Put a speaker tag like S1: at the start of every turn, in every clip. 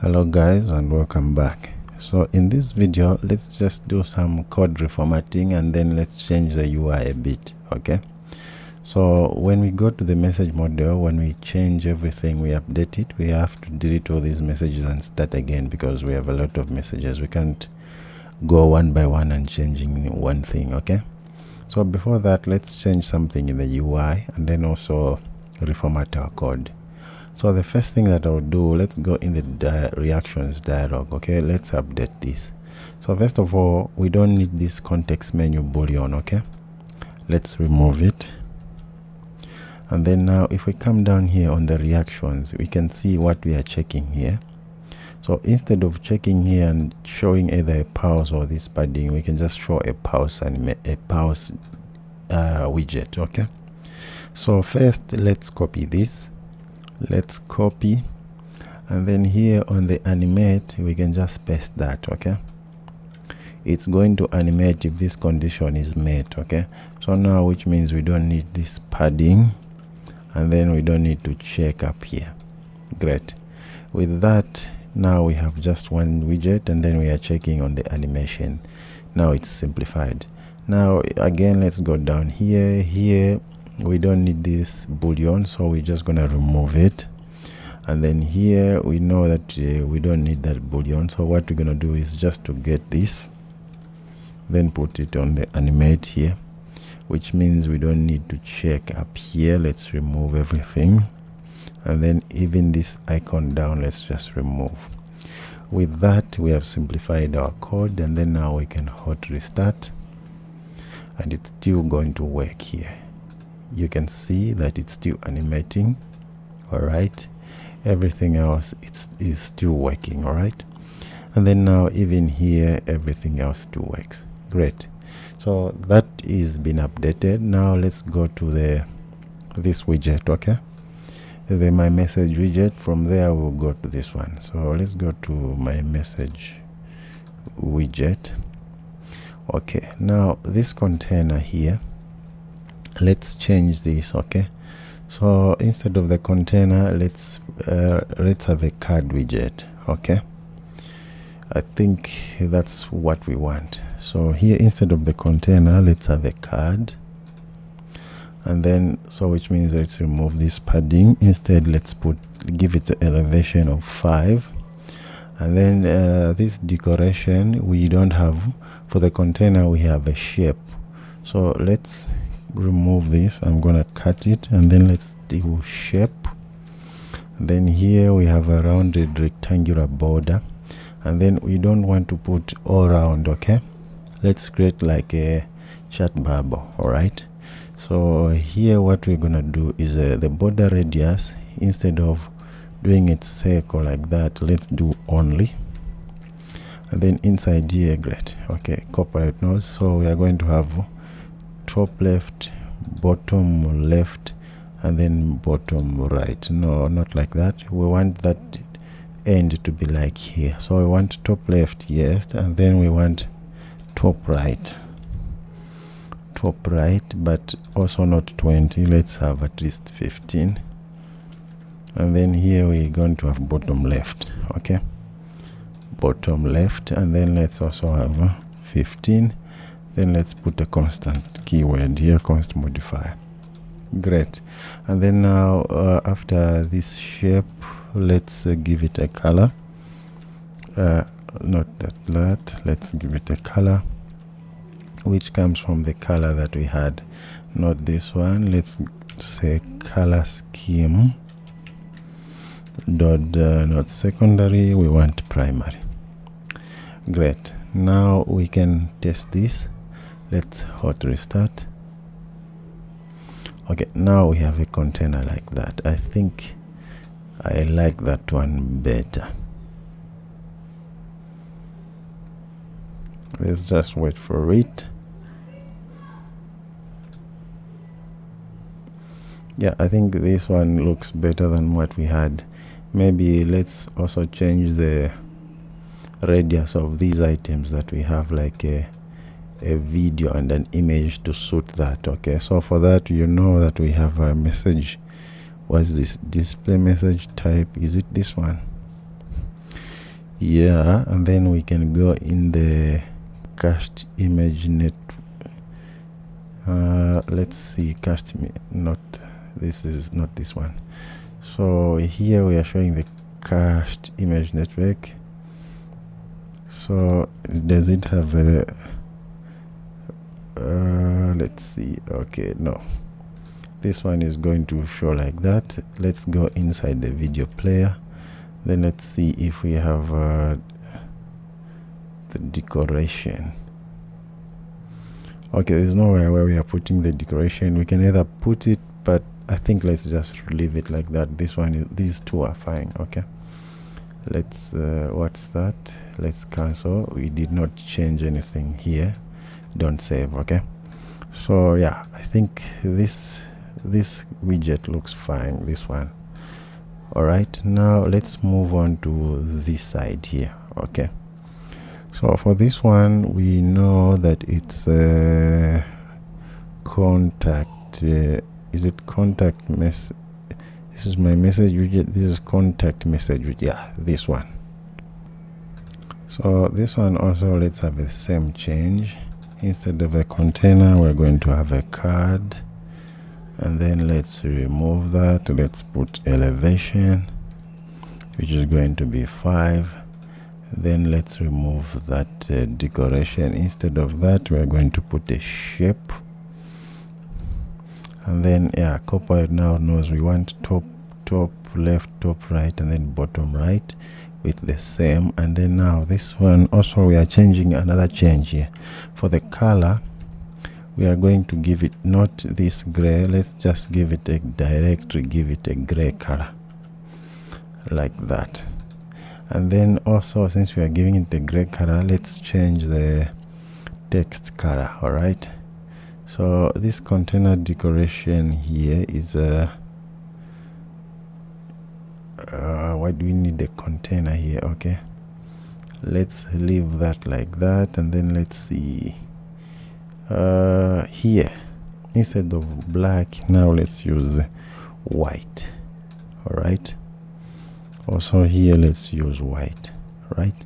S1: Hello guys, and welcome back. So in this video, let's just do some code reformatting and then let's change the UI a bit. Okay, so when we go to the message model, when we change everything, we update it, we have to delete all these messages and start again because we have a lot of messages. We can't go one by one and changing one thing. Okay, so before that, let's change something in the UI and then also reformat our code. So the first thing that I'll do, let's go in the reactions dialog. Okay, let's update this. So first of all, we don't need this context menu boolean. Okay, let's remove it. And then now if we come down here on the reactions, we can see what we are checking here. So instead of checking here and showing either a pause or this padding, we can just show a pause and a pause widget. Okay, so first let's copy this. Let's copy, and then here on the animate we can just paste that. Okay, it's going to animate if this condition is met. Okay, so now which means we don't need this padding and then we don't need to check up here. Great. With that, now we have just one widget and then we are checking on the animation. Now it's simplified. Now again, let's go down here. We don't need this boolean, so we're just gonna remove it. And then here we know that we don't need that boolean, so what we're gonna do is just to get this, then put it on the animate here, which means we don't need to check up here. Let's remove everything, and then even this icon down, let's just remove. With that, we have simplified our code, and then now we can hot restart and it's still going to work here. You can see that it's still animating. All right, everything else is still working. All right, and then now even here everything else still works. Great. So that is been updated. Now let's go to this widget. Okay, the my message widget. From there we'll go to this one. So let's go to my message widget. Okay, now this container here, let's change this. Okay, so instead of the container, let's have a card widget. Okay, I think that's what we want. So here instead of the container, let's have a card, and then so which means let's remove this padding. Instead, let's give it an elevation of 5, and then this decoration we don't have. For the container we have a shape, so let's remove this. I'm gonna cut it, and then let's do shape. And then here we have a rounded rectangular border, and then we don't want to put all round. Okay, let's create like a chat bubble. All right, so here what we're gonna do is the border radius, instead of doing it circle like that, let's do only. And then inside here, great. Okay, Copilot knows, so we are going to have top left, bottom left, and then bottom right. No, not like that. We want that end to be like here. So we want top left, yes, and then we want top right, but also not 20. Let's have at least 15. And then here we're going to have bottom left. Okay, bottom left, and then let's also have 15. Then let's put a constant keyword here, const modifier. Great. And then now after this shape, let's give it a color. Not that, let's give it a color which comes from the color that we had, not this one. Let's say color scheme dot not secondary, we want primary. Great. Now we can test this. Let's hot restart. Okay, now we have a container like that. I think I like that one better. Let's just wait for it. Yeah, I think this one looks better than what we had. Maybe let's also change the radius of these items that we have, like a video and an image to suit that. Okay, so for that, you know that we have a message. What's this? Display message type. Is it this one? Yeah, and then we can go in the cached image net. Let's see, cached not this is not this one. So here we are showing the cached image network. So does it have a let's see. Okay, no, this one is going to show like that. Let's go inside the video player, then let's see if we have the decoration. Okay, there's nowhere where we are putting the decoration. We can either put it, but I think let's just leave it like that. This one is, these two are fine. Okay, let's what's that? Let's cancel. We did not change anything here. Don't save. Okay, so yeah, I think this widget looks fine, this one. All right, now let's move on to this side here. Okay, so for this one, we know that it's a contact. Is it contact mess? This is my message widget. This is contact message widget. Yeah, this one. So this one also, let's have the same change. Instead of a container, we're going to have a card, and then let's remove that. Let's put elevation, which is going to be 5. Then let's remove that decoration. Instead of that, we're going to put a shape, and then yeah, Copilot now knows we want top left, top right, and then bottom right with the same. And then now this one also, we are changing another change here. For the color, we are going to give it not this gray. Let's just give it a give it a gray color like that. And then also, since we are giving it a gray color, let's change the text color. All right, so this container decoration here is why do we need a container here? Okay, let's leave that like that. And then let's see, here instead of black, now let's use white. All right, also here let's use white. Right,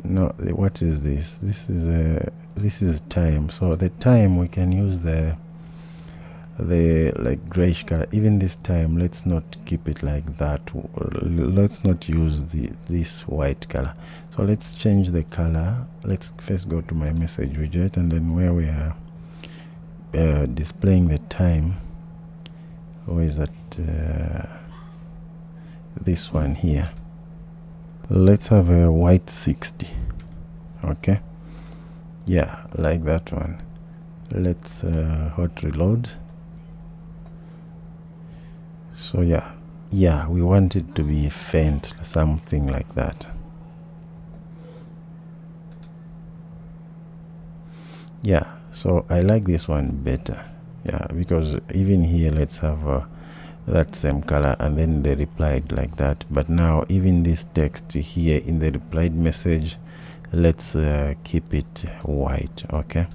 S1: no, what is this? This is time. So the time, we can use the like grayish color. Even this time, let's not keep it like that. Let's not use this white color. So let's change the color. Let's first go to my message widget, and then where we are displaying the time, where is that? This one here. Let's have a white 60. Okay, yeah, like that one. Let's hot reload. So yeah, we want it to be faint, something like that. Yeah, so I like this one better. Yeah, because even here, let's have that same color, and then they replied like that. But now even this text here in the replied message, let's keep it white. Okay,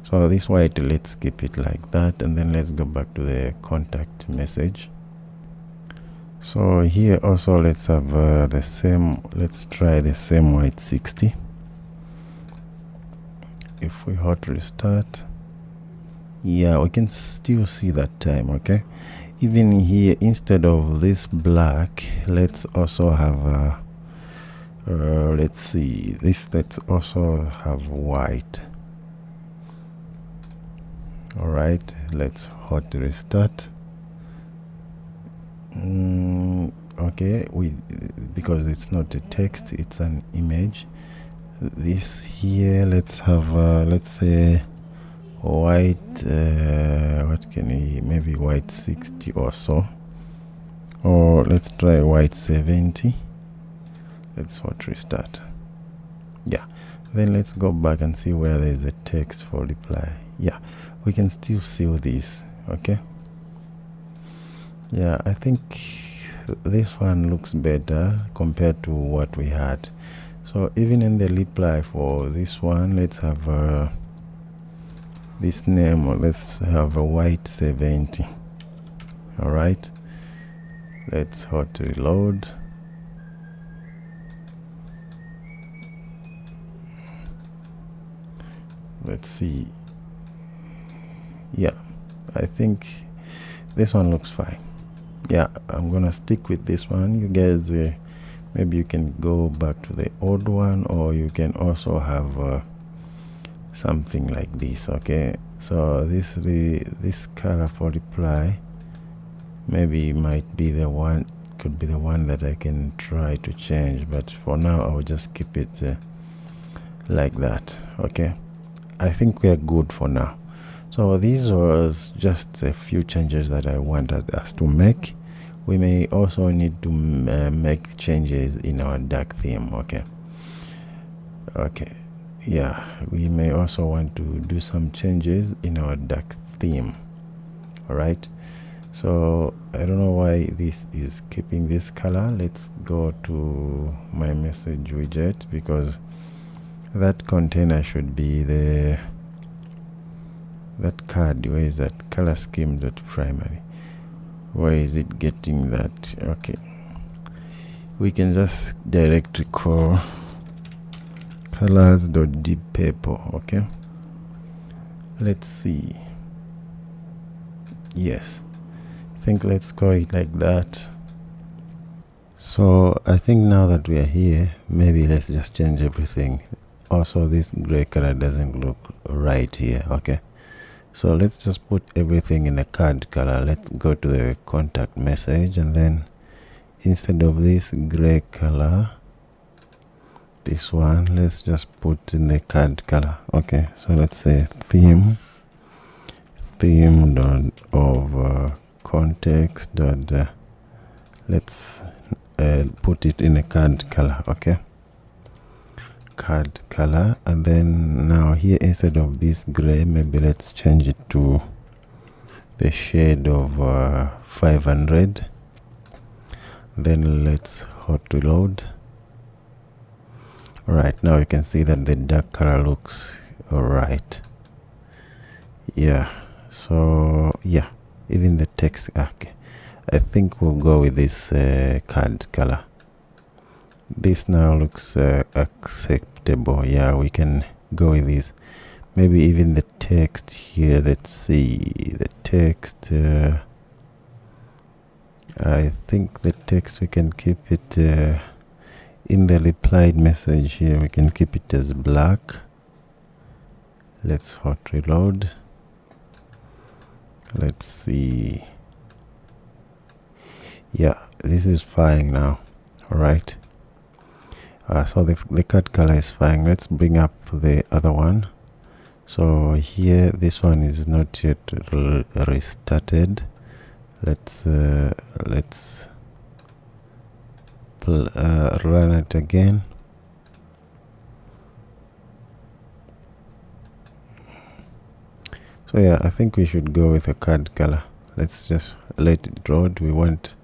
S1: so this white, let's keep it like that. And then let's go back to the contact message. So here also, let's have the same. Let's try the same white 60. If we hot restart, yeah, we can still see that time. Okay, even here, instead of this black, let's also have let's see, this, let's also have white. All right, let's hot restart. Okay, because it's not a text, it's an image. This here, let's have let's say white, what can we, maybe white 60 or so, or let's try white 70. Let's hot restart. Yeah, then let's go back and see where there is a text for reply. Yeah, we can still see this. Okay, yeah, I think this one looks better compared to what we had. So even in the reply for this one, let's have this name, or let's have a white 70. All right, let's hot reload. let's see. Yeah, I think this one looks fine. Yeah, I'm gonna stick with this one. You guys maybe you can go back to the old one, or you can also have something like this. Okay, so this color for reply maybe might be the one, could be the one that I can try to change, but for now I'll just keep it like that. Okay, I think we are good for now. So these was just a few changes that I wanted us to make. We may also need to make changes in our dark theme. Okay, yeah, we may also want to do some changes in our dark theme. All right, so I don't know why this is keeping this color. Let's go to my message widget, because that container should be that card. Where is that? Color scheme dot primary. Where is it getting that? Okay, we can just directly call colors dot deep purple. Okay, let's see. Yes, I think let's call it like that. So I think now that we are here, maybe let's just change everything. Also, this gray color doesn't look right here. Okay, so let's just put everything in a card color. Let's go to the contact message, and then instead of this gray color, this one, let's just put in the card color. Okay, so let's say theme dot of context dot let's put it in a card color. Okay, card color, and then now here, instead of this gray, maybe let's change it to the shade of 500. Then let's hot reload. All right, now you can see that the dark color looks all right. Yeah, so yeah, even the text. Okay, I think we'll go with this card color. This now looks acceptable. Yeah, we can go with this. Maybe even the text here, let's see the text. I think the text, we can keep it in the replied message here, we can keep it as black. Let's hot reload. Let's see. Yeah, this is fine now. All right, so the card color is fine. Let's bring up the other one. So here, this one is not yet restarted. Let's run it again. So yeah, I think we should go with a card color. Let's just let it load. We want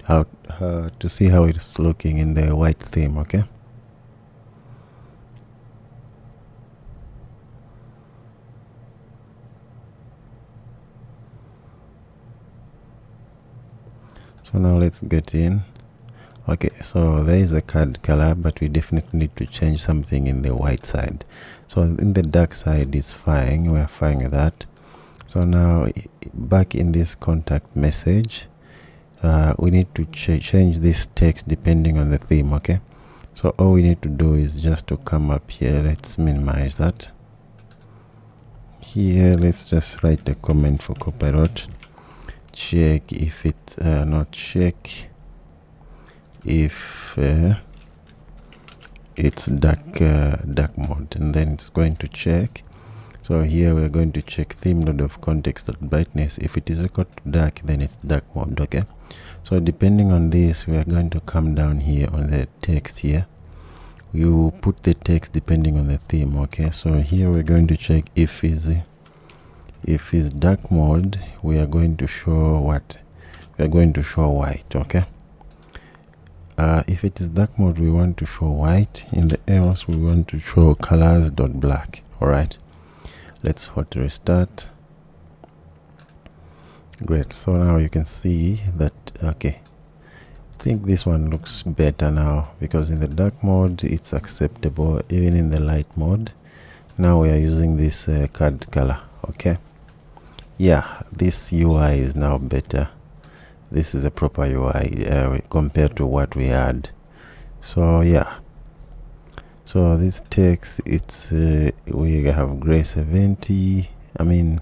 S1: how to see how it's looking in the white theme. Okay, so now let's get in. Okay, so there is a card color, but we definitely need to change something in the white side. So in the dark side is fine, we're fine with that. So now back in this contact message, we need to change this text depending on the theme. Okay, so all we need to do is just to come up here. Let's minimize that. Here, let's just write a comment for Copilot. Check if it's not check if it's dark mode, and then it's going to check. So here we're going to check theme node of context dot brightness. If it is equal to dark, then it's dark mode. Okay, so depending on this, we are going to come down here on the text. Here you put the text depending on the theme. Okay, so here we're going to check if is dark mode, we are going to show what? We are going to show white. Okay, if it is dark mode, we want to show white. In the else, we want to show colors dot black. All right, let's hot restart. Great, so now you can see that. Okay, I think this one looks better now, because in the dark mode it's acceptable, even in the light mode. now we are using this card color. Okay, yeah, this UI is now better. This is a proper UI compared to what we had. So yeah, so this text, it's we have gray 70, I mean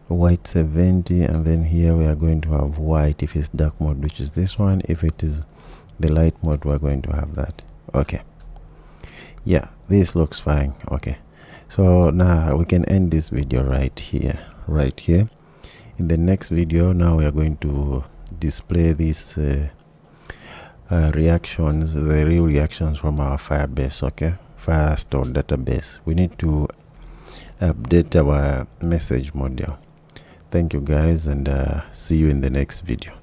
S1: white 70, and then here we are going to have white if it's dark mode, which is this one. If it is the light mode, we're going to have that. Okay, yeah, this looks fine. Okay, so now we can end this video right here. In the next video, now we are going to display these reactions, the real reactions from our Firebase, okay, Firestore database. We need to update our message module. Thank you guys, and see you in the next video.